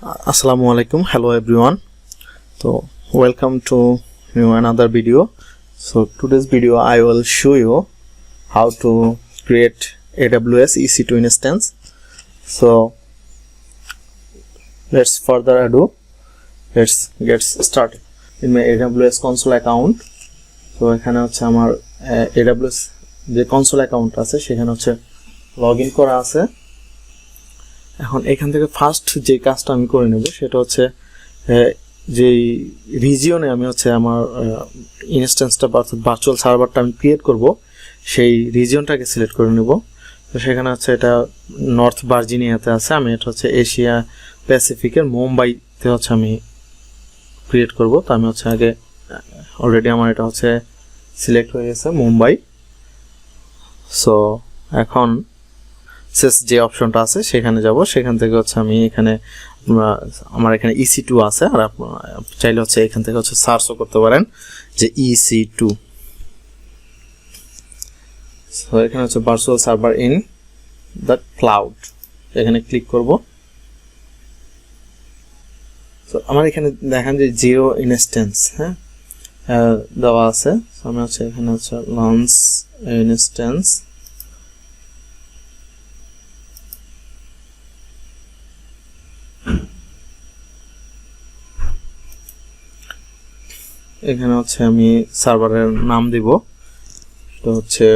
Assalamu alaikum. Hello everyone. So welcome to another video. So today's video I will show you how to create AWS EC2 instance. So let's further ado. Let's get started. In my AWS console account. So এখানে হচ্ছে আমার AWS যে console account আছে সেখানে হচ্ছে log in করা আছে। এখন এখান থেকে ফার্স্ট যে কাজটা আমি করে নেব সেটা হচ্ছে যে রিজিয়নে আমি হচ্ছে আমার ইনস্ট্যান্সটা অর্থাৎ ভার্চুয়াল সার্ভারটা আমি ক্রিয়েট করব সেই রিজিয়নটাকে সিলেক্ট করে নেব। তো সেখানে হচ্ছে এটা নর্থ ভার্জিনিয়াতে আছে, আমি এটা হচ্ছে এশিয়া প্যাসিফিকের মুম্বাইতে হচ্ছে আমি ক্রিয়েট করব। তো আমি হচ্ছে আগে অলরেডি আমার এটা হচ্ছে সিলেক্ট হয়ে গেছে মুম্বাই। সো এখন শেষ যে অপশনটা আছে সেখানে যাব, সেখান থেকে হচ্ছে আমি এখানে আমার এখানে EC2 আছে, আর আপনারা চাইলে হচ্ছে এখান থেকে হচ্ছে সার্চও করতে পারেন যে EC2। সো এখানে হচ্ছে virtual server in the cloud, এখানে ক্লিক করব। তো আমার এখানে দেখেন যে 0 ইনস্ট্যান্স দেওয়া আছে। আমি হচ্ছে এখানে হচ্ছে লঞ্চ ইনস্ট্যান্স এখানে হচ্ছে আমি সার্ভারের নাম দিব, সেটা হচ্ছে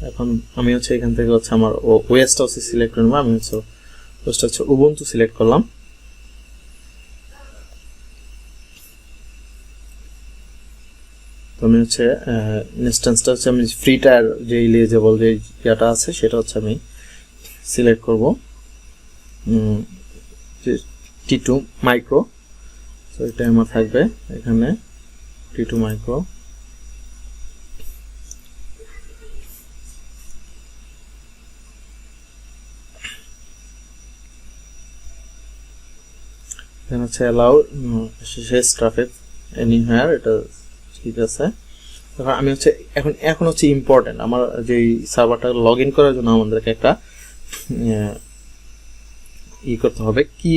এখন আমি হচ্ছে এখান থেকে হচ্ছে আমার ওএসটা হচ্ছে সিলেক্ট করব। আমি হচ্ছে ওএসটা হচ্ছে উবুন্টু সিলেক্ট করলাম। তো আমি হচ্ছে ইনস্ট্যান্সটা হচ্ছে আমি ফ্রি টায়ার যে ইলিজিবল যে ইয়াটা আছে সেটা হচ্ছে আমি সিলেক্ট করব, T2 মাইক্রো। তো এটা আমার থাকবে এখানে T2 মাইক্রো। এখানে হচ্ছে অ্যালাউ শেষ ট্রাফিক এনিহোয়ার, এটা ঠিক আছে। এখন আমি হচ্ছে এখন হচ্ছে ইম্পর্টেন্ট, আমার যে সার্ভারটা লগ ইন করার জন্য আমাদেরকে একটা করতে হবে, কি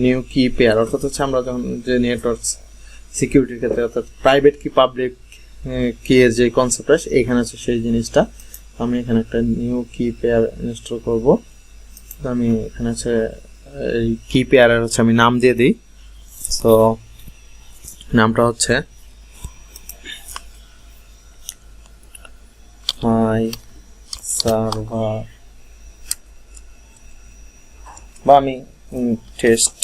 নিউ কি পেয়ার, অর্থাৎ হচ্ছে আমরা যখন যে নেটওয়ার্ক সিকিউরিটির ক্ষেত্রে অর্থাৎ প্রাইভেট কি পাবলিক কি এর যে কনসেপ্ট আছে এখানে হচ্ছে সেই জিনিসটা। আমি এখানে একটা নিউ কি পেয়ার ইনস্টল করব। তো আমি এখানে হচ্ছে এই কি পেয়ারের হচ্ছে আমি নাম দিয়ে দিই। তো নামটা হচ্ছে মাই সার্ভার, বা আমি টেস্ট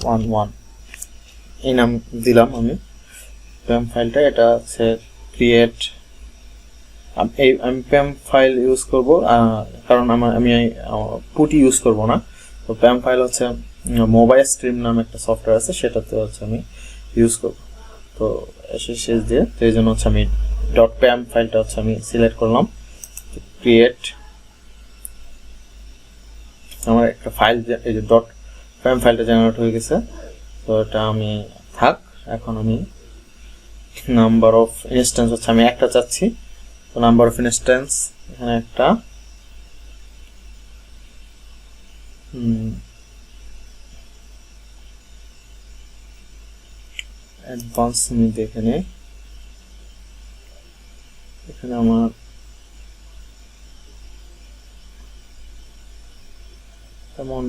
11 এই নাম দিলাম আমি প্যাম ফাইলটা। এটা হচ্ছে ক্রিয়েট, আমি প্যাম ফাইল ইউজ করব কারণ আমি পুটি ইউজ করব না। তো প্যাম ফাইল হচ্ছে মোবাইল স্ট্রিম নামে একটা সফটওয়্যার আছে, সেটাতে হচ্ছে আমি ইউজ করব। তো শেষ দিয়ে তো এই জন্য হচ্ছে আমি ডট প্যাম ফাইলটা হচ্ছে আমি সিলেক্ট করলাম, ক্রিয়েট। আমার একটা ফাইল এই যে ডট প্যাম ফাইলটা জেনারেট হয়ে গেছে। তো এটা আমি থাক। এখন আমি নাম্বার অফ ইনস্ট্যান্স হচ্ছে আমি একটা চাচ্ছি। তো নাম্বার অফ ইনস্ট্যান্স এখানে একটা অ্যাডভান্স আমি দেখে নেই। এখানে আমার তেমন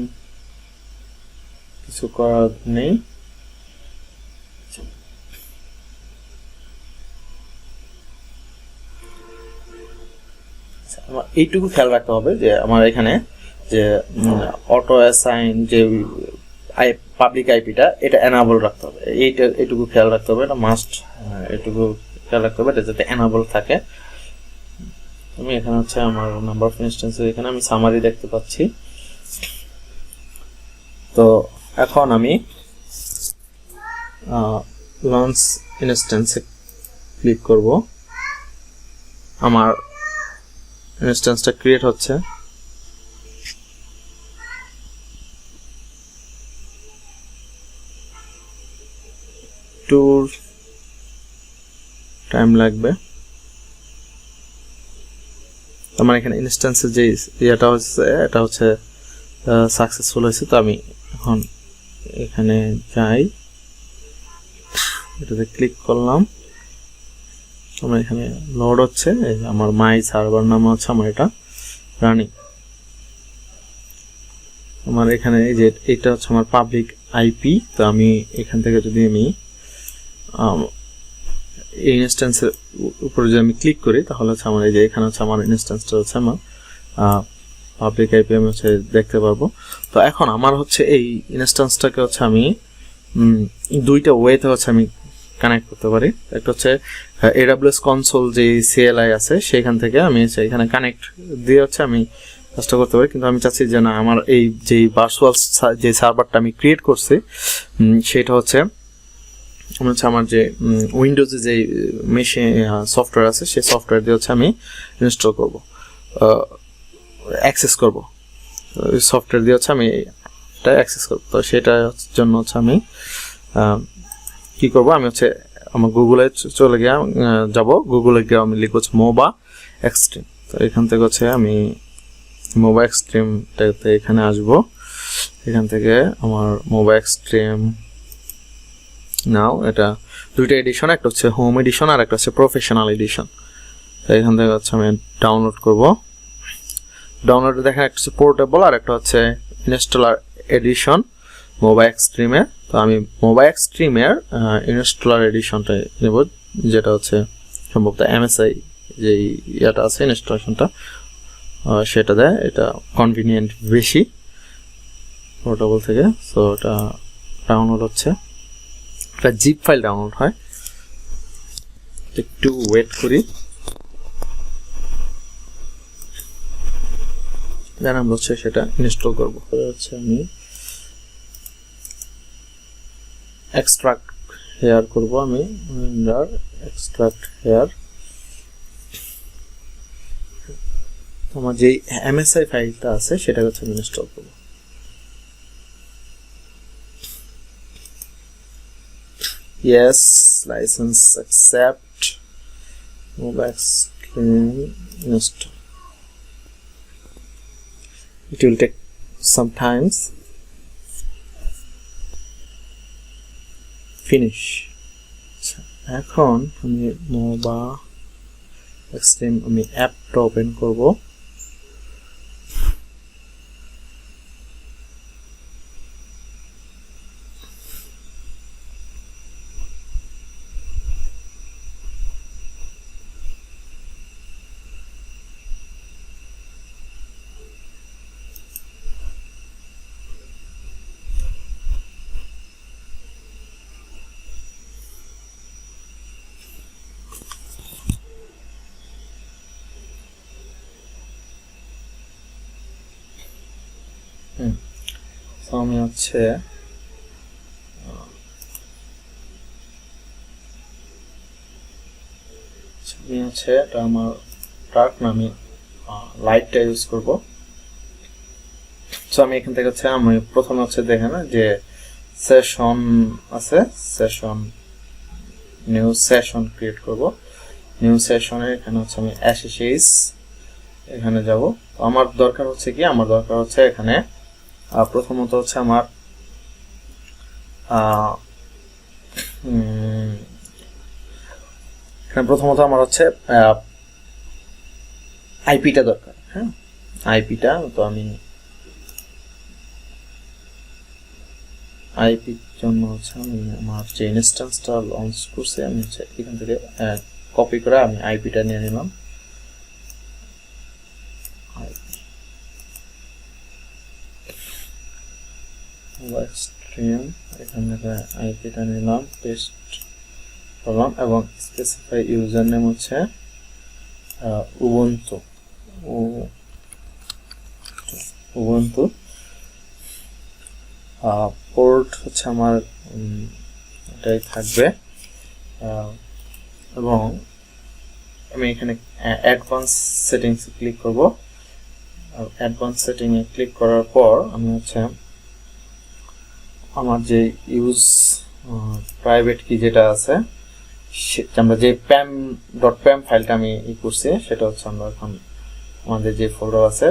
কিছু করার নেই। আমার এইটুকু খেয়াল রাখতে হবে যে আমার এখানে যে অটো অ্যাসাইন যে পাবলিক আইপিটা এটা এনাবল রাখতে হবে, এইটুকু খেয়াল রাখতে হবে, এটা মাস্ট, এইটুকু খেয়াল রাখতে হবে এটা যাতে এনাবল থাকে। আমি এখানে হচ্ছে আমার নাম্বার অফ ইনস্ট্যান্সেস এখানে আমি সামারি দেখতে পাচ্ছি। তো এখন আমি লঞ্চ ইনস্ট্যান্সে ক্লিক করব। আমার ইনস্ট্যান্সটা ক্রিয়েট হচ্ছে। টুর টাইম লাগবে। আমার এখানে ইনস্ট্যান্সের যে ইয়েটা হচ্ছে এটা হচ্ছে সাকসেসফুল হয়েছে। তো আমি এখন এখানে যাই, এটাতে ক্লিক করলাম, আমার এখানে লোড হচ্ছে। আমার মাই সার্ভার নাম হচ্ছে আমার এটা রানিং। আমার এখানে এই যে এটা হচ্ছে আমার পাবলিক আইপি। তো আমি এখান থেকে যদি আমি এই ইনস্ট্যান্সের উপরে যদি আমি ক্লিক করি তাহলে হচ্ছে আমার এই যে এখানে হচ্ছে আমার ইনস্ট্যান্সটা হচ্ছে আমার পাবলিক আইপি আমি হচ্ছে দেখতে পারবো। তো এখন আমার হচ্ছে এই ইনস্ট্যান্সটাকে হচ্ছে আমি দুইটা ওয়েতে হচ্ছে আমি কানেক্ট করতে পারি। একটা হচ্ছে AWS কনসোল যে CLI আছে সেখান থেকে আমি এখানে কানেক্ট দিয়ে হচ্ছে আমি কাজটা করতে পারি। কিন্তু আমি চাচ্ছি যে না, আমার এই যে ভার্চুয়াল যে সার্ভারটা আমি ক্রিয়েট করছি সেটা হচ্ছে আমার যে উইন্ডোজে যে মেশিন সফটওয়্যার আছে সেই সফটওয়্যার দিয়ে হচ্ছে আমি ইনস্টল করব, অ্যাক্সেস করব, সফটওয়্যার দিয়ে হচ্ছে আমি এটা অ্যাক্সেস করব। তো সেটার জন্য হচ্ছে আমি কি করব, আমি হচ্ছে আমার গুগলে চলে গিয়ে যাব, গুগলে গিয়ে আমি লিখব হচ্ছে মোবা এক্সট্রিম। তো এখান থেকে হচ্ছে আমি মোবা এক্সট্রিমটাতে এখানে আসব। এখান থেকে আমার মোবা এক্সট্রিম নাও, এটা দুইটা এডিশন, একটা হচ্ছে হোম এডিশন আর একটা হচ্ছে প্রফেশনাল এডিশন। তো এখান থেকে হচ্ছে আমি ডাউনলোড করব। ডাউনলোডে দেখেন একটা হচ্ছে পোর্টেবল আর একটা হচ্ছে ইনস্টলার এডিশন মোবা এক্সট্রিমের। তো আমি মোবা এক্সট্রিমের ইনস্টলার এডিশনটা নেব, যেটা হচ্ছে সম্ভবত MSI যে ইয়াটা আছে ইনস্টলেশনটা সেটা দেয়, এটা কনভিনিয়েন্ট বেশি পোর্টেবল থেকে। সো এটা ডাউনলোড হচ্ছে, একটা জিপ ফাইল ডাউনলোড হয়, একটু ওয়েট করি। দেন আমরা হচ্ছে সেটা ইনস্টল করবো। হচ্ছে আমি এক্সট্রাক্ট হেয়ার করব, আমি এক্সট্রাক্ট হেয়ার। আমার যে MSI ফাইলটা আছে সেটা হচ্ছে আমি ইনস্টল করব। Yes, license accept, mobile screen install. It will take some times. Finish. এখন আমি মোবা এক্সট্রিম আমি অ্যাপটা ওপেন করব। তো আমি হচ্ছে এটা আমার ডার্ক নামে লাইটটা ইউজ করব। সো আমি এখান থেকে হচ্ছে আমি প্রথমে হচ্ছে দেখেন যে সেশন আছে, সেশন নিউ সেশন ক্রিয়েট করব। নিউ সেশনে এখানে হচ্ছে আমি SSH এখানে যাব। আমার দরকার হচ্ছে কি, আমার দরকার হচ্ছে এখানে প্রথমত হচ্ছে আমার এখানে প্রথমত আমার হচ্ছে আইপিটা দরকার। হ্যাঁ, আইপিটা, তো আমি আইপির জন্য হচ্ছে আমি আমার যে ইনস্ট্যান্সটা লঞ্চ করছি আমি হচ্ছে এখান থেকে কপি করে আমি আইপিটা নিয়ে নিলাম। স্ট্রিম এখান থেকে আইপিটা নিলাম, পেস্ট করলাম এবং স্পেসিফাই ইউজার নেম হচ্ছে উবুন্টু। পোর্ট হচ্ছে আমার এটাই থাকবে এবং আমি এখানে অ্যাডভান্স সেটিংস ক্লিক করব। অ্যাডভান্স সেটিং এ ক্লিক করার পর আমি হচ্ছে আমার যে ইউজ প্রাইভেট কি যেটা আছে আমরা যে pam.pam ফাইলটা আমি করছি সেটা হচ্ছে আমরা এখন আমাদের যে ফোল্ডার আছে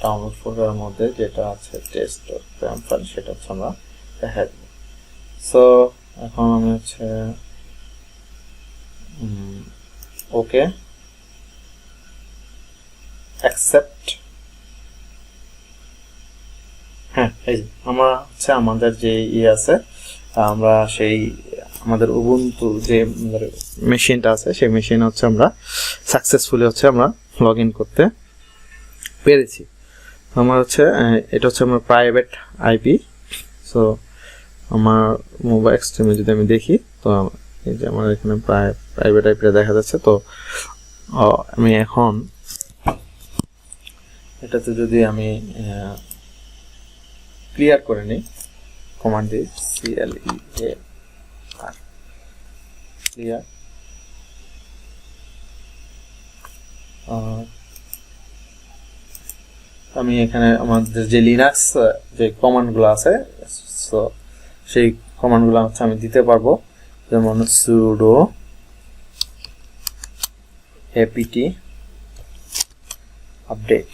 ডাউনলোড ফোল্ডারের মধ্যে যেটা আছে test.pam ফাইল, সেটা হচ্ছে আমরা দেখা দেব। সো এখন আমি হচ্ছে ওকে অ্যাকসেপ্ট। হ্যাঁ, এই আমরা হচ্ছে আমাদের যে আছে আমরা সেই আমাদের উবুন্টু যে মেশিনটা আছে সেই মেশিনে হচ্ছে আমরা সাকসেসফুলি হচ্ছে আমরা লগ ইন করতে পেরেছি। আমার হচ্ছে এটা হচ্ছে আমার প্রাইভেট আইপি। সো আমার মোবাইল এক্সট্রিমে যদি আমি দেখি তো এই যে আমার এখানে প্রাইভেট আইপিটা দেখা যাচ্ছে। তো আমি এখন এটাতে যদি আমি ক্লিয়ার করে নিই কমান্ড দিয়ে clear ক্লিয়ার, আমি এখানে আমাদের যে লিনাক্স যে কমান্ডগুলো আছে সো সেই কমান্ডগুলো হচ্ছে আমি দিতে পারবো, যেমন sudo apt আপডেট।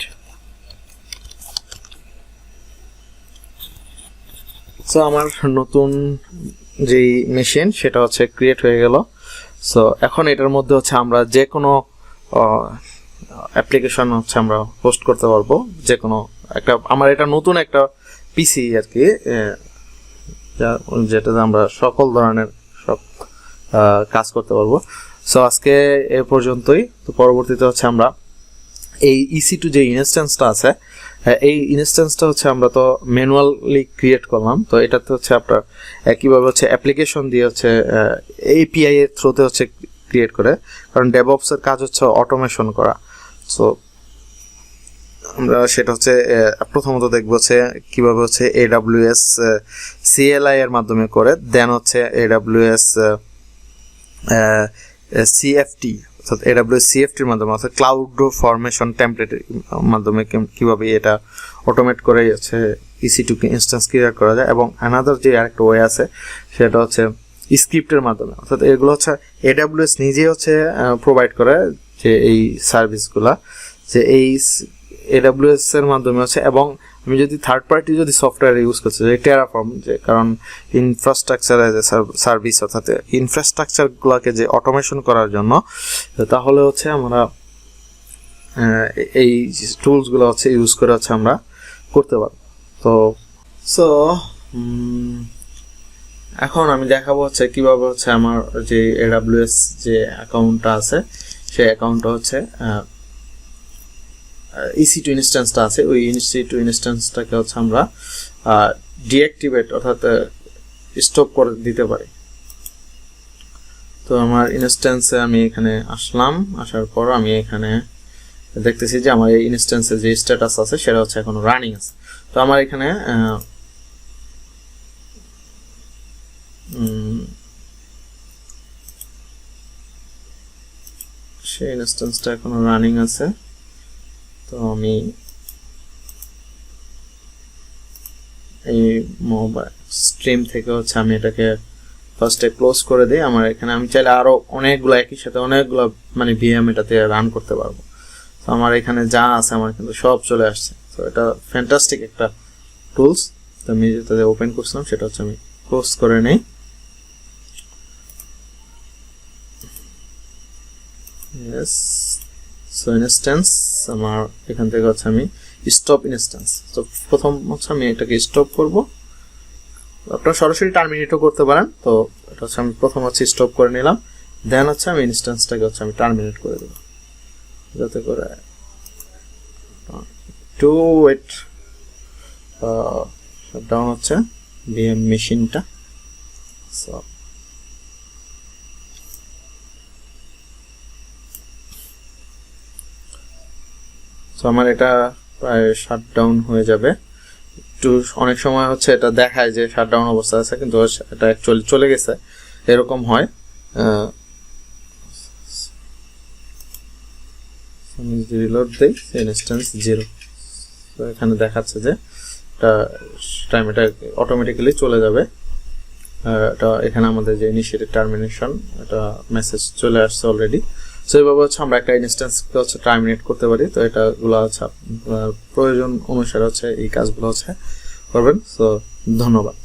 সো আমার নতুন যেই মেশিন সেটা হচ্ছে ক্রিয়েট হয়ে গেল। সো এখন এটার মধ্যে হচ্ছে আমরা যে কোনো অ্যাপ্লিকেশন হচ্ছে আমরা হোস্ট করতে পারবো, যে কোনো একটা। আমার এটা নতুন একটা পিসি আর কি, যেটাতে আমরা সকল ধরনের সব কাজ করতে পারবো। সো আজকে এ পর্যন্তই। তো পরবর্তীতে হচ্ছে আমরা এই EC2 যে ইনস্ট্যান্সটা আছে এই ইনস্ট্যান্সটা হচ্ছে আমরা তো ম্যানুয়ালি ক্রিয়েট করলাম। তো এটাতে হচ্ছে আপনার কিভাবে হচ্ছে অ্যাপ্লিকেশন দিয়ে হচ্ছে API এর থ্রুতে হচ্ছে ক্রিয়েট করে, কারণ ডেভঅপস এর কাজ হচ্ছে অটোমেশন করা। সো আমরা সেটা হচ্ছে প্রথমত দেখবো হচ্ছে কিভাবে হচ্ছে AWS CLI এর মাধ্যমে করে, দেন হচ্ছে AWS CFT অর্থাৎ AWS CFT এর মাধ্যমে অর্থাৎ ক্লাউড ফরমেশন টেমপ্লেটের মাধ্যমে কিভাবে এটা অটোমেট করে হচ্ছে EC2 ইনস্ট্যান্স ক্রিয়েট করা যায়। এবং অ্যানাদার যে আরেকটা ওয়ে আছে সেটা হচ্ছে স্ক্রিপ্টের মাধ্যমে, অর্থাৎ এগুলো হচ্ছে AWS নিজেই হচ্ছে প্রোভাইড করে যে এই সার্ভিসগুলা, যে এই AWS এর মাধ্যমে হচ্ছে। এবং আমি যদি থার্ড পার্টি যদি সফটওয়্যার ইউজ করছি যে টেরাফর্ম, যে কারণ ইনফ্রাস্ট্রাকচার এজ এ সার্ভিস অর্থাৎ ইনফ্রাস্ট্রাকচারগুলোকে যে অটোমেশন করার জন্য, তাহলে হচ্ছে আমরা এই টুলসগুলো হচ্ছে ইউজ করে হচ্ছে আমরা করতে পারবো। তো সো এখন আমি দেখাবো হচ্ছে কিভাবে হচ্ছে আমার যে AWS যে অ্যাকাউন্টটা আছে সেই অ্যাকাউন্টটা হচ্ছে EC2 ইনস্ট্যান্সটা আছে, ওই EC2 ইনস্ট্যান্সটাকে হচ্ছে আমরা ডিঅ্যাক্টিভেট অর্থাৎ স্টপ করে দিতে পারি। তো আমার ইনস্ট্যান্সে আমি এখানে আসলাম, আসার পর আমি এখানে দেখতেছি যে আমার এই ইনস্ট্যান্সে যে স্ট্যাটাস আছে সেটা হচ্ছে এখনো রানিং আছে। তো আমার এখানে সেই ইনস্ট্যান্সটা এখনো রানিং আছে। তো আমি এই মোবাইল স্ট্রিম থেকে হচ্ছে আমি এটাকে ফার্স্টে ক্লোজ করে দিই। আমার এখানে আমি চাইলে আরো অনেকগুলো একই সাথে অনেকগুলো মানে VM এটাতে রান করতে পারবো। তো আমার এখানে যা আছে আমার কিন্তু সব চলে আসছে। তো এটা ফ্যান্টাস্টিক একটা টুলস। তো আমি যেটাতে ওপেন করছিলাম সেটা হচ্ছে আমি ক্লোজ করে নেই। ইয়েস, সো ইনস্ট্যান্স আমার এখান থেকে হচ্ছে আমি স্টপ ইনস্ট্যান্স। তো প্রথম হচ্ছে আমি এটাকে স্টপ করব, আপনারা সরাসরি টার্মিনেটও করতে পারেন। তো এটা হচ্ছে আমি প্রথম হচ্ছে স্টপ করে নিলাম, দেন হচ্ছে আমি ইনস্ট্যান্সটাকে হচ্ছে আমি টার্মিনেট করে দেবো, যাতে করে টু ওয়েট ডাউন হচ্ছে VM মেশিনটা। সো আমার এটা প্রায় শাটডাউন হয়ে যাবে। একটু অনেক সময় হচ্ছে এটা দেখায় যে শাটডাউন অবস্থা আছে, কিন্তু এটা অ্যাকচুয়ালি চলে গেছে, এরকম হয়। আমি যদি রিলোড দেই ইনস্ট্যান্স 0, তো এখানে দেখাচ্ছে যে এটা অটোমেটিক্যালি চলে যাবে। এটা এখানে আমাদের যে ইনিশিয়েটেড টার্মিনেশন এটা মেসেজ চলে আসছে অলরেডি। সো এইভাবে হচ্ছে আমরা একটা ইনস্ট্যান্সকে হচ্ছে টার্মিনেট করতে পারি। তো এটা গুলো হচ্ছে আপনার প্রয়োজন অনুসারে হচ্ছে এই কাজগুলো হচ্ছে করবেন। সো ধন্যবাদ।